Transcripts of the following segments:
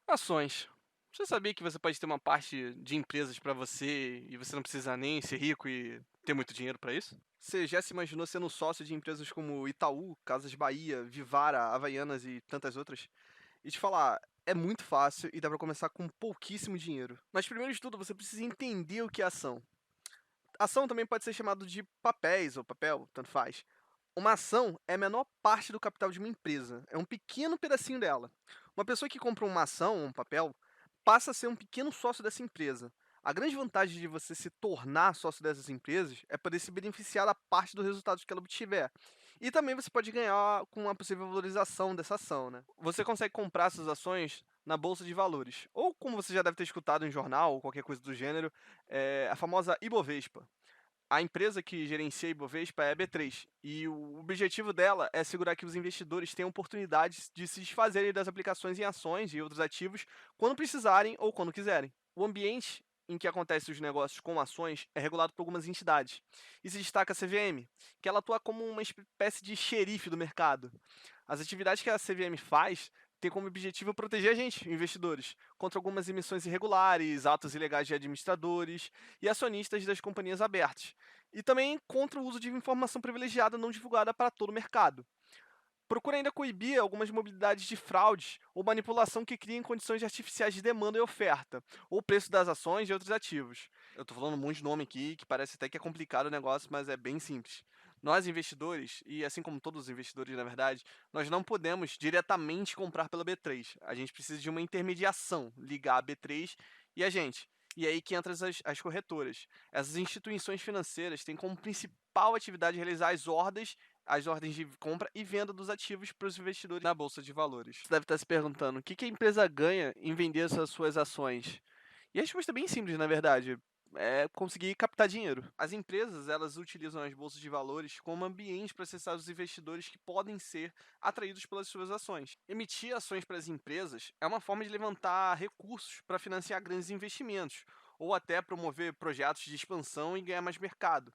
Ações. Você sabia que você pode ter uma parte de empresas para você e você não precisa nem ser rico e ter muito dinheiro para isso? Você já se imaginou sendo sócio de empresas como Itaú, Casas Bahia, Vivara, Havaianas e tantas outras? E te falar, é muito fácil e dá para começar com pouquíssimo dinheiro. Mas primeiro de tudo, você precisa entender o que é ação. Ação também pode ser chamado de papéis ou papel, tanto faz. Uma ação é a menor parte do capital de uma empresa, é um pequeno pedacinho dela. Uma pessoa que compra uma ação, um papel, passa a ser um pequeno sócio dessa empresa. A grande vantagem de você se tornar sócio dessas empresas é poder se beneficiar da parte do resultado que ela obtiver. E também você pode ganhar com a possível valorização dessa ação, né? Você consegue comprar essas ações na bolsa de valores. Ou, como você já deve ter escutado em jornal ou qualquer coisa do gênero, a famosa Ibovespa. A empresa que gerencia a Ibovespa é a B3, e o objetivo dela é assegurar que os investidores tenham oportunidades de se desfazerem das aplicações em ações e outros ativos quando precisarem ou quando quiserem. O ambiente em que acontecem os negócios com ações é regulado por algumas entidades, e se destaca a CVM, que ela atua como uma espécie de xerife do mercado. As atividades que a CVM faz têm como objetivo proteger a gente, investidores, contra algumas emissões irregulares, atos ilegais de administradores e acionistas das companhias abertas, e também contra o uso de informação privilegiada não divulgada para todo o mercado. Procura ainda coibir algumas mobilidades de fraudes ou manipulação que criem condições artificiais de demanda e oferta, ou preço das ações e outros ativos. Eu estou falando um monte de nome aqui, que parece até que é complicado o negócio, mas é bem simples. Nós, investidores, e assim como todos os investidores, na verdade, nós não podemos diretamente comprar pela B3. A gente precisa de uma intermediação, ligar a B3 e a gente. E é aí que entram as corretoras. Essas instituições financeiras têm como principal atividade realizar as ordens de compra e venda dos ativos para os investidores na bolsa de valores. Você deve estar se perguntando: o que que a empresa ganha em vender essas suas ações? E a resposta é bem simples, na verdade. É conseguir captar dinheiro. As empresas, elas utilizam as bolsas de valores como ambiente para acessar os investidores que podem ser atraídos pelas suas ações. Emitir ações para as empresas é uma forma de levantar recursos para financiar grandes investimentos ou até promover projetos de expansão e ganhar mais mercado.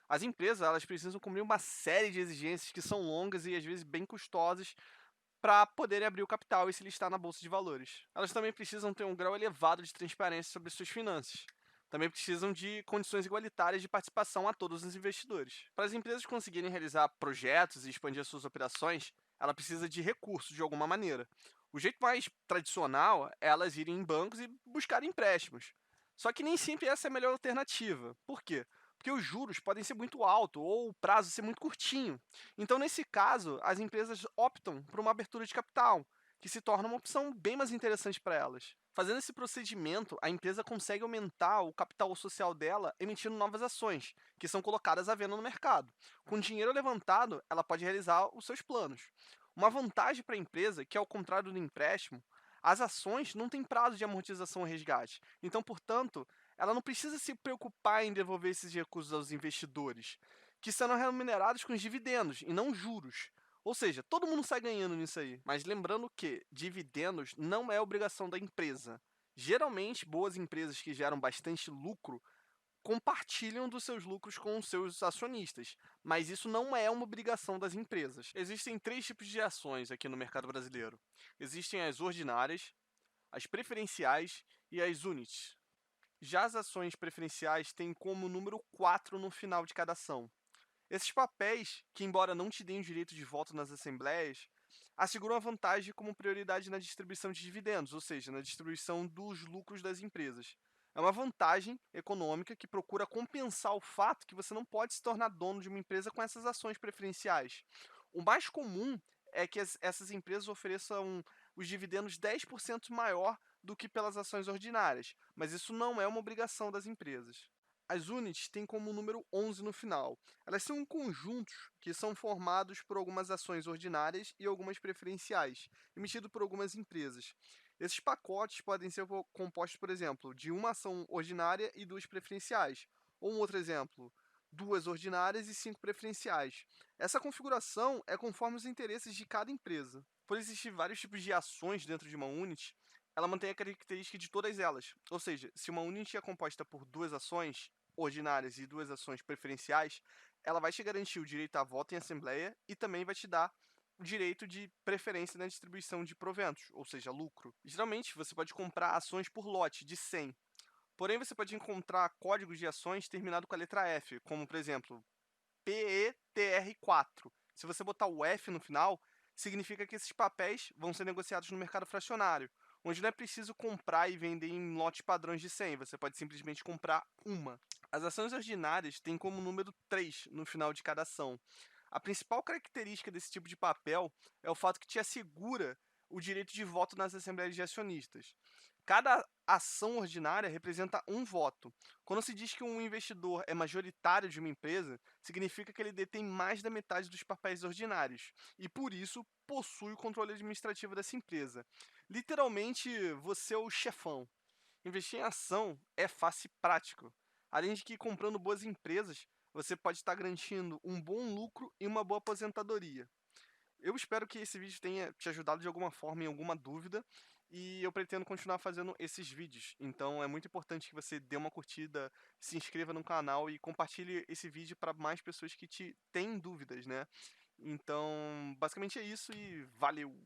As empresas, elas precisam cumprir uma série de exigências que são longas e às vezes bem custosas para poderem abrir o capital e se listar na bolsa de valores. Elas também precisam ter um grau elevado de transparência sobre suas finanças. Também precisam de condições igualitárias de participação a todos os investidores. Para as empresas conseguirem realizar projetos e expandir suas operações, ela precisa de recursos de alguma maneira. O jeito mais tradicional é elas irem em bancos e buscarem empréstimos. Só que nem sempre essa é a melhor alternativa. Por quê? Porque os juros podem ser muito altos ou o prazo ser muito curtinho. Então, nesse caso, as empresas optam por uma abertura de capital, que se torna uma opção bem mais interessante para elas. Fazendo esse procedimento, a empresa consegue aumentar o capital social dela emitindo novas ações, que são colocadas à venda no mercado. Com o dinheiro levantado, ela pode realizar os seus planos. Uma vantagem para a empresa, que ao contrário do empréstimo, as ações não têm prazo de amortização ou resgate. Então, portanto, ela não precisa se preocupar em devolver esses recursos aos investidores, que serão remunerados com os dividendos e não juros. Ou seja, todo mundo sai ganhando nisso aí. Mas lembrando que dividendos não é obrigação da empresa. Geralmente, boas empresas que geram bastante lucro compartilham dos seus lucros com os seus acionistas, mas isso não é uma obrigação das empresas. Existem três tipos de ações aqui no mercado brasileiro: existem as ordinárias, as preferenciais e as units. Já as ações preferenciais têm como número 4 no final de cada ação. Esses papéis, que embora não te deem o direito de voto nas assembleias, asseguram a vantagem como prioridade na distribuição de dividendos, ou seja, na distribuição dos lucros das empresas. É uma vantagem econômica que procura compensar o fato que você não pode se tornar dono de uma empresa com essas ações preferenciais. O mais comum é que essas empresas ofereçam os dividendos 10% maior do que pelas ações ordinárias, mas isso não é uma obrigação das empresas. As units têm como número 11 no final. Elas são conjuntos que são formados por algumas ações ordinárias e algumas preferenciais, emitido por algumas empresas. Esses pacotes podem ser compostos, por exemplo, de uma ação ordinária e duas preferenciais. Ou um outro exemplo, duas ordinárias e cinco preferenciais. Essa configuração é conforme os interesses de cada empresa. Por existir vários tipos de ações dentro de uma unit, ela mantém a característica de todas elas. Ou seja, se uma unit é composta por duas ações ordinárias e duas ações preferenciais, ela vai te garantir o direito a voto em assembleia e também vai te dar o direito de preferência na distribuição de proventos, ou seja, lucro. Geralmente, você pode comprar ações por lote de 100. Porém, você pode encontrar códigos de ações terminado com a letra F, como, por exemplo, PETR4. Se você botar o F no final, significa que esses papéis vão ser negociados no mercado fracionário, onde não é preciso comprar e vender em lotes padrões de 100, você pode simplesmente comprar uma. As ações ordinárias têm como número 3 no final de cada ação. A principal característica desse tipo de papel é o fato que te assegura o direito de voto nas assembleias de acionistas. Cada ação ordinária representa um voto. Quando se diz que um investidor é majoritário de uma empresa, significa que ele detém mais da metade dos papéis ordinários e, por isso, possui o controle administrativo dessa empresa. Literalmente, você é o chefão. Investir em ação é fácil e prático. Além de que, comprando boas empresas, você pode estar garantindo um bom lucro e uma boa aposentadoria. Eu espero que esse vídeo tenha te ajudado de alguma forma em alguma dúvida e eu pretendo continuar fazendo esses vídeos. Então é muito importante que você dê uma curtida, se inscreva no canal e compartilhe esse vídeo para mais pessoas que te têm dúvidas, né? Então, basicamente é isso e valeu!